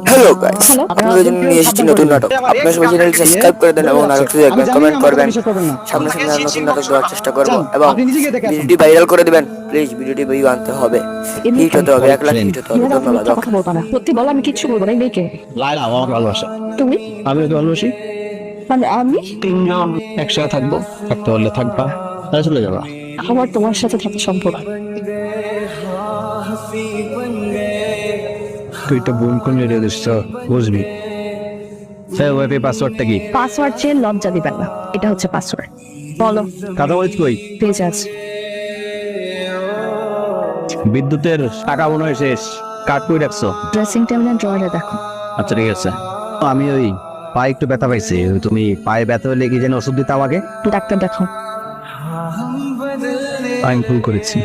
Hello guys, আপনাদের জন্য নিয়ে এসেছি নতুন নাটক। আপনারা সবাই চ্যানেলটি সাবস্ক্রাইব করে দেন এবং নাটকটি দেখবেন, কমেন্ট করবেন। সামনে সামনে আরো নতুন নাটক দেওয়ার চেষ্টা করব এবং ভিডিওটি ভাইরাল করে দিবেন। প্লিজ ভিডিওটি ভিউ আনতে হবে, হিট হতে হবে, 1 লাখ হিট হতে হবে। ধন্যবাদ। কথা বলবা না, সত্যি বলো, আমি কিচ্ছু বলবো না। এই মেয়েকে লাইলা আমার ভালোবাসা, তুমি আমি ওকে ভালোবাসি। মানে আমি তিনজন একসাথে থাকবো, থাকতে পারলে থাকবা, তাহলে চলে যাবা। আমার তোমার সাথে থাকা সম্ভব না। তুই তো বোন কোন রেডিও দিচ্ছ বুঝবি। ওয়াইফাই পাসওয়ার্ডটা কি? পাসওয়ার্ড চেয়ে লজ্জা দিবেন না, এটা হচ্ছে পাসওয়ার্ড। বলো। কথা বলিস কই? পেজ আছে। বিদ্যুতের টাকা মনে হয় শেষ, কাট করে রাখছো। ড্রেসিং টেবিলের ড্রয়ারে দেখো। আচ্ছা ঠিক আছে। আমি ওই পায়ে একটু ব্যথা পাইছি, তুমি পায়ে ব্যথা হলে কি যেন ওষুধ দিতে আমাকে? ডাক্তার দেখো। আমি ভুল করেছি।